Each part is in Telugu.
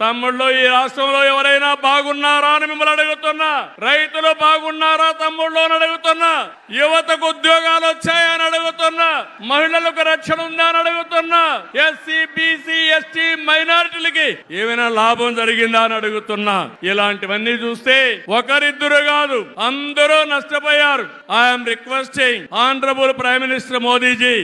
తమ్ముళ్ళు ఈ రాష్ట్రంలో ఎవరైనా బాగున్నారా అని మిమ్మల్ని అడుగుతున్నా. రైతులు బాగున్నారా తమ్ముళ్ళు అని అడుగుతున్నా. యువతకు ఉద్యోగాలు వచ్చాయని అడుగుతున్నా. మహిళలకు రక్షణ ఉందా అని అడుగుతున్నా. ఎస్సీ బీసీ ఎస్టీ మైనారిటీలకి ఏమైనా లాభం జరిగిందా అని అడుగుతున్నా. ఇలాంటివన్నీ చూస్తే ఒకరిద్దరు కాదు, అందరూ నష్టపోయారు. I'm requesting honourable prime minister Modiji,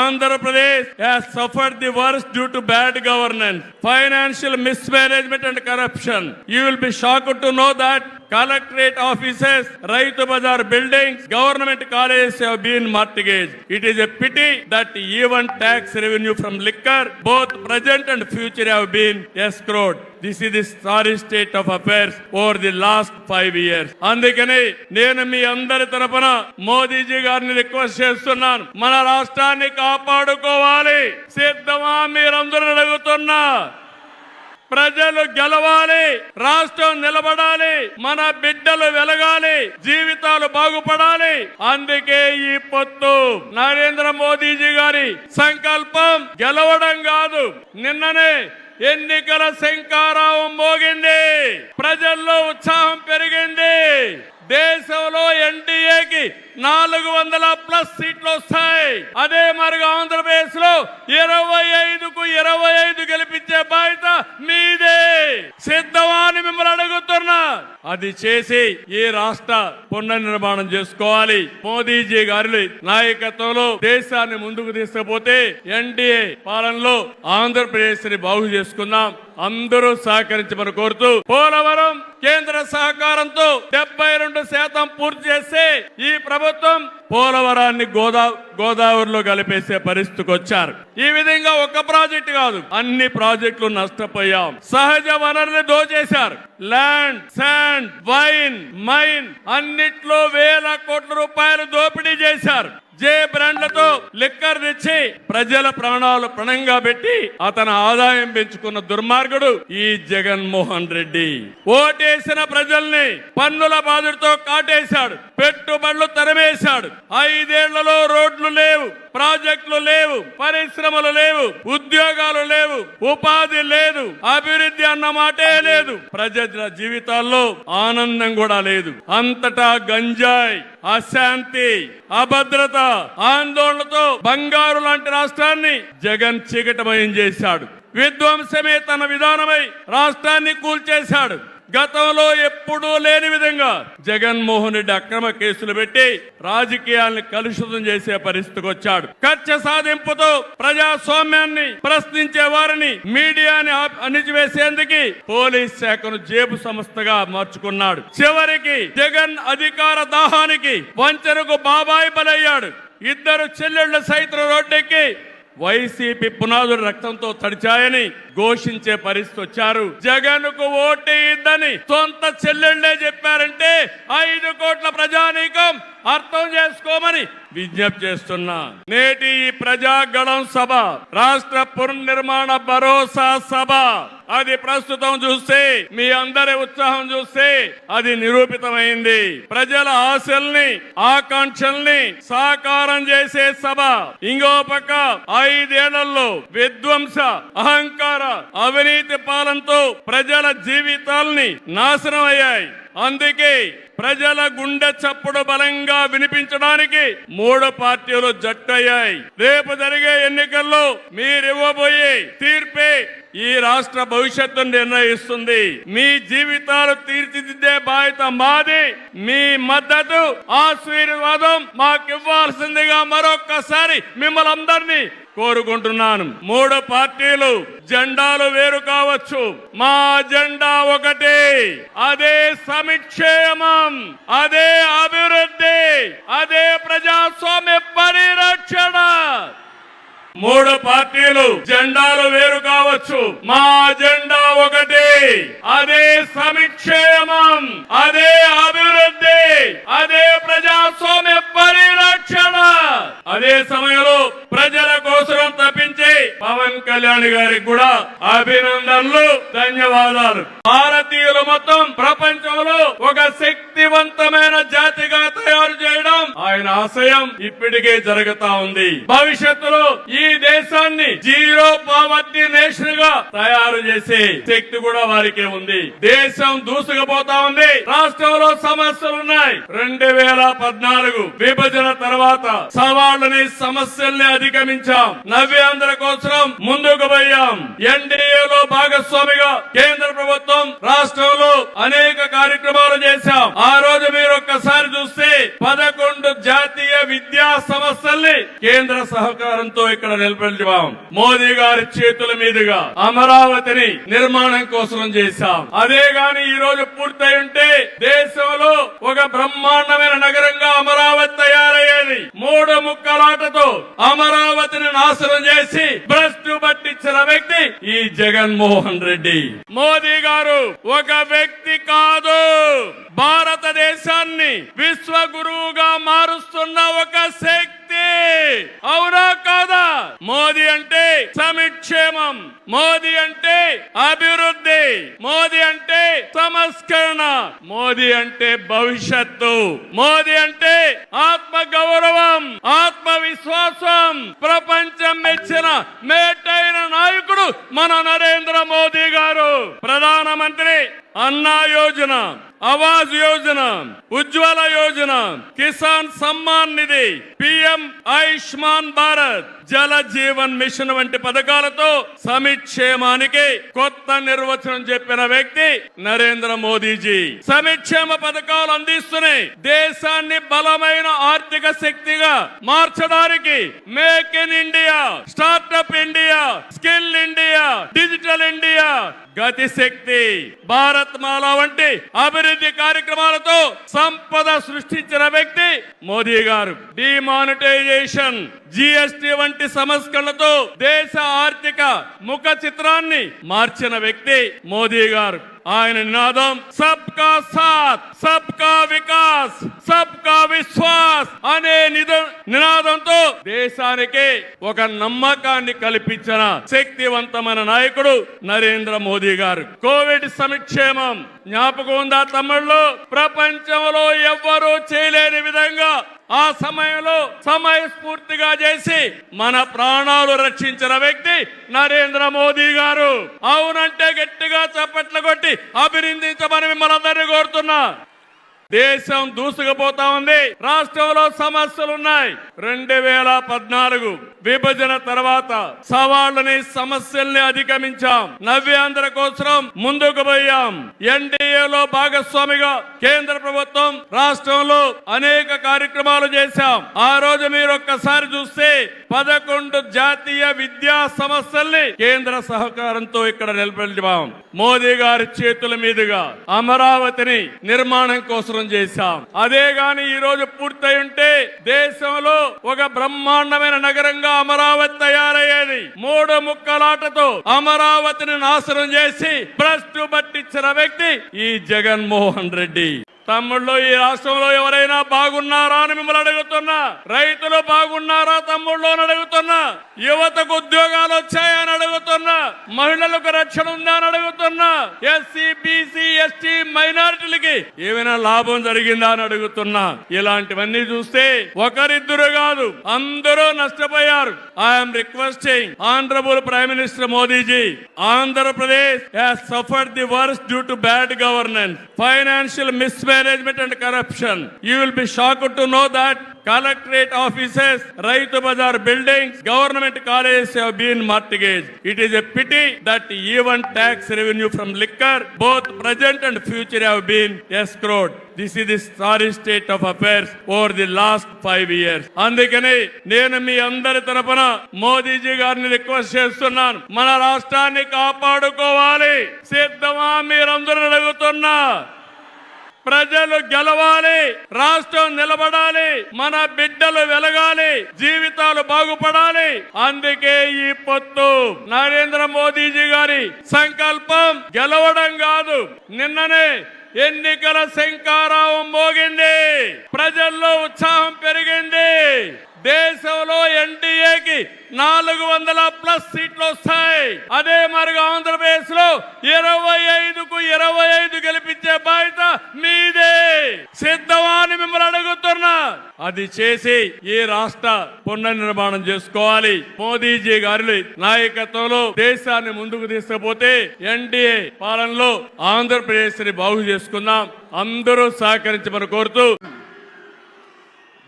Andhra Pradesh has suffered the worst due to bad governance, financial mismanagement and corruption. You will be shocked to know that collectorate offices, Raitu Bazar buildings, government colleges have been mortgaged. It is a pity that even tax revenue from liquor, both present and future, have been escrowed. This is the sorry state of affairs over the last 5 years. అందుకని నేను మీ అందరి తరపున మోదీజీ గారిని రిక్వెస్ట్ చేస్తున్నాను, మన రాష్ట్రాన్ని కాపాడుకోవాలి. సిద్ధమా మీరందరూ అడుగుతున్నా. ప్రజలు గెలవాలి, రాష్ట్రం నిలబడాలి, మన బిడ్డలు వెలగాలి, జీవితాలు బాగుపడాలి. అందుకే ఈ పొత్తు. నరేంద్ర మోదీజీ గారి సంకల్పం గెలవడం కాదు. నిన్ననే ఎన్నికల శంఖారావం మోగింది, ప్రజల్లో ఉత్సాహం పెరిగింది. దేశంలో ఎన్డీఏకి 400+ సీట్లు వస్తాయి. అదే మరి ఆంధ్రప్రదేశ్ లో 25కు 25 గెలిపించే బాధ్యత మీదే. సిద్ధమా అని మిమ్మల్ని అడుగుతున్నా. అది చేసి ఈ రాష్ట్ర పునర్నిర్మాణం చేసుకోవాలి. మోదీజీ గారి నాయకత్వంలో దేశాన్ని ముందుకు తీసుకుపోతే ఎన్డీఏ పాలనలో ఆంధ్రప్రదేశ్ ని బాగు చేసుకుందాం. అందరూ సహకరించమని కోరుతూ, పోలవరం కేంద్ర సహకారంతో 72% పూర్తి చేస్తే ఈ ప్రభుత్వం పోలవరాన్ని గోదావరిలో కలిపేసే పరిస్థితికి వచ్చారు. ఈ విధంగా ఒక ప్రాజెక్టు కాదు, అన్ని ప్రాజెక్టులు నష్టపోయాం. సహజ వనరులు దోచేశారు. ల్యాండ్, శాండ్, వైన్, మైన్ అన్నిట్లో వేల కోట్ల రూపాయలు దోపిడీ చేశారు. జే బ్రాండ్లతో లిక్కర్ తెచ్చి ప్రజల ప్రాణాలు పణంగా పెట్టి అతని ఆదాయం పెంచుకున్న దుర్మార్గుడు ఈ జగన్మోహన్ రెడ్డి. ఓటేసిన ప్రజల్ని పన్నుల బాధతో కాటేశాడు, పెట్టుబడులు తరిమేశాడు. 5 ఏళ్లలో రోడ్లు లేవు, ప్రాజెక్టులు లేవు, పరిశ్రమలు లేవు, ఉద్యోగాలు లేవు, ఉపాధి లేదు, అభివృద్ధి అన్న మాటే లేదు. ప్రజల జీవితాల్లో ఆనందం కూడా లేదు. అంతటా గంజాయి, అశాంతి, అభద్రత, ఆందోళనతో బంగారు లాంటి రాష్ట్రాన్ని జగన్ చీకటమయం చేశాడు. విధ్వంసమే తన విధానమై రాష్ట్రాన్ని కూల్చేశాడు. గతంలో ఎప్పుడూ లేని విధంగా జగన్మోహన్ రెడ్డి అక్రమ కేసులు పెట్టి రాజకీయాలను కలుషితం చేసే పరిస్థితికి వచ్చాడు. కక్ష సాధింపుతో ప్రజాస్వామ్యాన్ని ప్రశ్నించే వారిని, మీడియాని అణిచివేసేందుకు పోలీస్ శాఖను జేబు సంస్థగా మార్చుకున్నాడు. చివరికి జగన్ అధికార దాహానికి, వంచనకు బాబాయి బలయ్యాడు. 2 చెల్లెళ్ల సైతం రోడ్డెక్కి వైసీపీ పునాదులు రక్తంతో తడిచాయని ఘోషించే పరిస్థితి వచ్చారు. జగన్ కు ఓటేయద్దని సొంత చెల్లెళ్లే చెప్పారంటే 5 కోట్ల ప్రజానీకం అర్థం చేసుకోమని విజ్ఞప్తి చేస్తున్నా. నేటి ఈ ప్రజాగళం సభ రాష్ట్ర పునర్నిర్మాణ భరోసా సభ. అది ప్రస్తుతం చూస్తే, మీ అందరి ఉత్సాహం చూస్తే అది నిరూపితమైంది. ప్రజల ఆశల్ని, ఆకాంక్షల్ని సాకారం చేసే సభ. ఇంకో పక్క 5 ఏళ్లలో విధ్వంస, అహంకార, అవినీతి పాలనతో ప్రజల జీవితాల్ని నాశనం అయ్యాయి. అందుకే ప్రజల గుండె చప్పుడు బలంగా వినిపించడానికి 3 పార్టీలు జట్టయ్యాయి. రేపు జరిగే ఎన్నికల్లో మీరివ్వబోయే తీర్పే ఈ రాష్ట్ర భవిష్యత్తును నిర్ణయిస్తుంది. మీ జీవితాలు తీర్చిదిద్దే బాధ్యత మాది. మీ మద్దతు, ఆశీర్వాదం మాకివ్వాల్సిందిగా మరొక్కసారి మిమ్మల్ని అందరినీ కోరుకుంటున్నాను. 3 పార్టీలు జెండాలు వేరు కావచ్చు, మా జెండా ఒకటే. అదే సంక్షేమం, అదే అభివృద్ధి, అదే ప్రజాస్వామ్య పరిరక్షణ. 3 పార్టీలు జెండాలు వేరు కావచ్చు, మా జెండా ఒకటి. అదే సంక్షేమం, అదే అభివృద్ధి, అదే ప్రజాస్వామ్య పరిరక్షణ. అదే సమయంలో ప్రజల కోసం తప్పించి పవన్ కళ్యాణ్ గారికి కూడా అభినందనలు, ధన్యవాదాలు. భారతీయులు మొత్తం ప్రపంచంలో ఒక శక్తివంతమైన జాతిగా తయారు చేయడం ఆయన ఆశయం ఇప్పటికే జరుగుతా ఉంది. భవిష్యత్తులో ఈ దేశాన్ని జీరో పావర్టీ నేషన్ గా తయారు చేసే శక్తి కూడా వారికే ఉంది. దేశం దూసుకుపోతా ఉంది. రాష్ట్రంలో సమస్యలున్నాయి. 2014 విభజన తర్వాత సవాళ్లని సమస్యల్ని అధిగమించాం. నవ్యాంధ్ర కోసం ముందుకు పోయాం. ఎన్డీఏలో భాగస్వామిగా కేంద్ర ప్రభుత్వం రాష్ట్రంలో అనేక కార్యక్రమాలు చేశాం. ఆ రోజు మీరు ఒక్కసారి చూస్తే 11 జాతీయ విద్యా సంస్థల్ని కేంద్ర సహకారంతో ఇక్కడ నిలబెట్టాం. మోదీ గారి చేతుల మీదుగా అమరావతిని నిర్మాణం కోసం చేశాం. అదే గాని ఈ రోజు పూర్తయి ఉంటే దేశంలో ఒక బ్రహ్మాండమైన నగరంగా అమరావతి తయారయ్యేది. 3 ముక్కలాటతో అమరావతిని నాశనం చేసి భ్రష్టు పట్టించిన వ్యక్తి ఈ జగన్మోహన్ రెడ్డి. మోదీ గారు ఒక వ్యక్తి కాదు, భారతదేశాన్ని విశ్వ గురువుగా మారుస్తున్న ఒక శక్తి. అవునా కాదా? మోదీ అంటే సమిక్షేమం, మోదీ అంటే అభివృద్ధి, మోదీ అంటే సంస్కరణ, మోదీ అంటే భవిష్యత్తు, మోదీ అంటే ఆత్మ గౌరవం, ఆత్మవిశ్వాసం. ప్రపంచం మెచ్చిన మేటైన నాయకుడు మన నరేంద్ర మోదీ గారు. ప్రధానమంత్రి అన్నా యోజన, ఆవాజ్ యోజన, ఉజ్వల యోజన, కిసాన్ సమ్మాన్ నిధి, పిఎం ఆయుష్మాన్ భారత్, జల జీవన్ మిషన్ వంటి పథకాలతో సమిక్షేమానికి కొత్త నిర్వచనం చెప్పిన వ్యక్తి నరేంద్ర మోదీజీ. సమిక్షేమ పథకాలు అందిస్తున్నాయి. దేశాన్ని బలమైన ఆర్థిక శక్తిగా మార్చడానికి make in India, startup India, skill India, digital India, గతి శక్తి, భారత్ మాల వంటి అభివృద్ధి కార్యక్రమాలతో సంపద సృష్టించిన వ్యక్తి మోదీ గారు. డిమానిటైజేషన్, జీఎస్టీ వంటి సంస్కరణలతో దేశ ఆర్థిక ముఖ చిత్రాన్ని మార్చిన వ్యక్తి మోదీ గారు. ఆయన నినాదం సబ్కా సాత్, సబ్కా వికాస్, సబ్కా విశ్వాస్ అనే నినాదంతో దేశానికి ఒక నమ్మకాన్ని కల్పించిన శక్తివంతమైన నాయకుడు నరేంద్ర మోదీ గారు. కోవిడ్ సంక్షేమం జ్ఞాపకం ఉందా తమ్ముళ్ళు? ప్రపంచంలో ఎవ్వరూ చేయలేని విధంగా ఆ సమయంలో సమయస్ఫూర్తిగా చేసి మన ప్రాణాలు రక్షించిన వ్యక్తి నరేంద్ర మోదీ గారు. అవునంటే గట్టిగా చప్పట్లు కొట్టి అభినందించమని మిమ్మల్ని అందరినీ కోరుతున్నా. దేశం దూసుకుపోతా ఉంది. రాష్ట్రంలో సమస్యలున్నాయి. 2014 విభజన తర్వాత సవాళ్లని సమస్యల్ని అధిగమించాం. నవ్యాంధ్ర కోసం ముందుకు పోయాం. ఎన్డీఏలో భాగస్వామిగా కేంద్ర ప్రభుత్వం రాష్ట్రంలో అనేక కార్యక్రమాలు చేశాం. ఆ రోజు మీరు ఒక్కసారి చూస్తే 11 జాతీయ విద్యా సంస్థల్ని కేంద్ర సహకారంతో ఇక్కడ నిలబెట్టాం. మోదీ గారి చేతుల మీదుగా అమరావతిని నిర్మాణం కోసం చేశాం. అదే గాని ఈ రోజు పూర్తయి ఉంటే దేశంలో ఒక బ్రహ్మాండమైన నగరంగా అమరావతి తయారయ్యేది. 3 ముక్కలాటతో అమరావతిని నాశనం చేసి భ్రష్టు పట్టించిన వ్యక్తి ఈ జగన్మోహన్ రెడ్డి. తమ్ముళ్ళు, ఈ రాష్ట్రంలో ఎవరైనా బాగున్నారా అని మిమ్మల్ని అడుగుతున్నా. రైతులు బాగున్నారా తమ్ముళ్ళు అని అడుగుతున్నా. యువతకు ఉద్యోగాలు వచ్చాయని అడుగుతున్నా. మహిళలకు రక్షణ ఉందా అని అడుగుతున్నా. ఎస్సీ, బీసీ, ఎస్టీ మైనారిటీలకి ఏమైనా లాభం జరిగిందా అని అడుగుతున్నా. ఇలాంటివన్నీ చూస్తే ఒకరిద్దరు కాదు, అందరూ నష్టపోయారు. I'm requesting honourable prime minister Modiji, Andhra Pradesh has suffered the worst due to bad governance, financial mismanagement and corruption. You will be shocked to know that collectorate offices, Raitu Bazar buildings, government colleges have been mortgaged. It is a pity that even tax revenue from liquor, both present and future, have been escrowed. This is the sorry state of affairs over the last 5 years. అందుకని నేను మీ అందరి తరపున మోదీజీ గారిని రిక్వెస్ట్ చేస్తున్నాను. మన రాష్ట్రాన్ని కాపాడుకోవాలి. సిద్ధమా మీరందరూ అడుగుతున్నా. ప్రజలు గెలవాలి, రాష్ట్రం నిలబడాలి, మన బిడ్డలు వెలగాలి, జీవితాలు బాగుపడాలి. అందుకే ఈ పొత్తు. నరేంద్ర మోదీజీ గారి సంకల్పం గెలవడం కాదు. నిన్ననే ఎన్నికల శంఖారావం మోగింది. ప్రజల్లో ఉత్సాహం పెరిగింది. దేశంలో ఎన్డీఏకి 400+ సీట్లు వస్తాయి. అదే మరిగా ఆంధ్రప్రదేశ్ లో 25కు 25 గెలిపించే బాధ్యత మీదే. సిద్ధమా అని మిమ్మల్ని అడుగుతున్నా. అది చేసి ఈ రాష్ట్ర పునర్నిర్మాణం చేసుకోవాలి. మోదీజీ గారి నాయకత్వంలో దేశాన్ని ముందుకు తీసుకుపోతే ఎన్డీఏ పాలనలో ఆంధ్రప్రదేశ్ ని బాగు చేసుకుందాం. అందరూ సహకరించమని కోరుతూ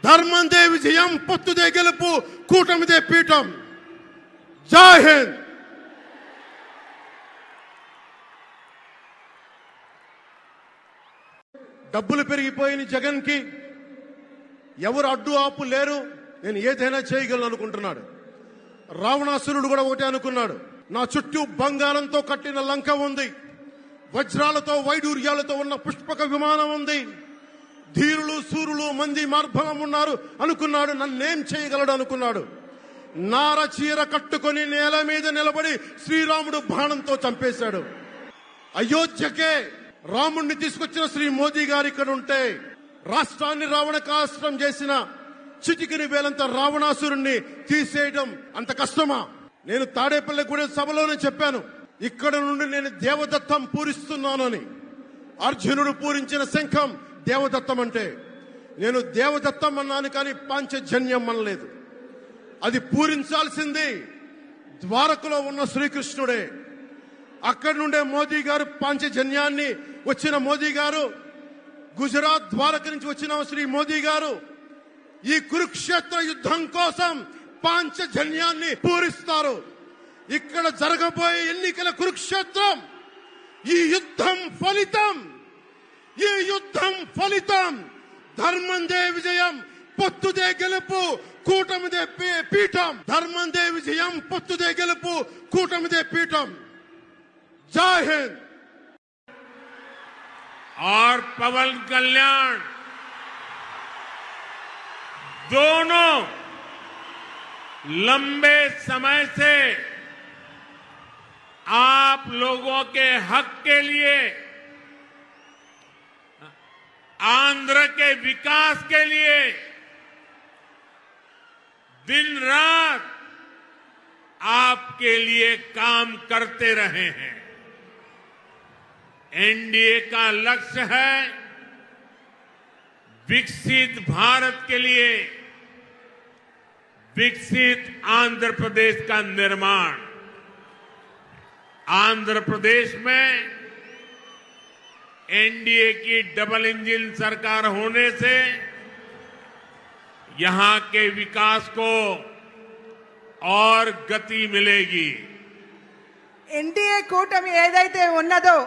ధర్మందే విజయం, పొత్తుదే గెలుపు, కూటమిదే పీఠం. జై హింద్. డబ్బులు పెరిగిపోయిన జగన్ కి ఎవరు అడ్డు ఆపు లేరు, నేను ఏదైనా చేయగలను అనుకుంటున్నాడు. రావణాసురుడు కూడా ఒకటే అనుకున్నాడు, నా చుట్టూ బంగారంతో కట్టిన లంక ఉంది, వజ్రాలతో వైడూర్యాలతో ఉన్న పుష్పక విమానం ఉంది, ధీరులు సూరులు మంది మార్భవం ఉన్నారు అనుకున్నాడు. నన్నేం చేయగలడు అనుకున్నాడు. నార చీర కట్టుకొని నేల మీద నిలబడి శ్రీరాముడు బాణంతో చంపేశాడు. అయోధ్యకే రాముణ్ణి తీసుకొచ్చిన శ్రీ మోదీ గారు ఇక్కడ ఉంటే రాష్ట్రాన్ని రావణకాస్త్రం చేసిన చిటికిని వేలంత రావణాసురుణ్ణి తీసేయడం అంత కష్టమా? నేను తాడేపల్లిగూడెం సభలోనే చెప్పాను, ఇక్కడ నుండి నేను దేవదత్తం పూరిస్తున్నానని. అర్జునుడు పూరించిన శంఖం దేవదత్తం అంటే నేను దేవదత్తం అన్నాను, కానీ పాంచజన్యం అనలేదు. అది పూరించాల్సింది ద్వారకలో ఉన్న శ్రీకృష్ణుడే. అక్కడి నుండే మోదీ గారు పాంచజన్యాన్ని వచ్చిన మోదీ గారు, గుజరాత్ ద్వారక నుంచి వచ్చిన శ్రీ మోదీ గారు ఈ కురుక్షేత్ర యుద్ధం కోసం పాంచజన్యాన్ని పూరిస్తారు. ఇక్కడ జరగబోయే ఎన్నికల కురుక్షేత్రం, ఈ యుద్ధం ఫలితం ధర్మందే విజయం, పొత్తుదే గెలుపు, కూటమిదే పీఠం. ధర్మందే విజయం, పొత్తుదే గెలుపు, కూటమిదే పీఠం. जय हिंद। और पवन कल्याण दोनों लंबे समय से आप लोगों के हक के लिए, आंध्र के विकास के लिए दिन रात आपके लिए काम करते रहे हैं। एनडीए का लक्ष्य है विकसित भारत के लिए विकसित आंध्र प्रदेश का निर्माण। आंध्र प्रदेश में एनडीए की डबल इंजन सरकार होने से यहां के विकास को और गति मिलेगी। ఎన్డీఏ కూటమి ఏదైతే ఉన్నదో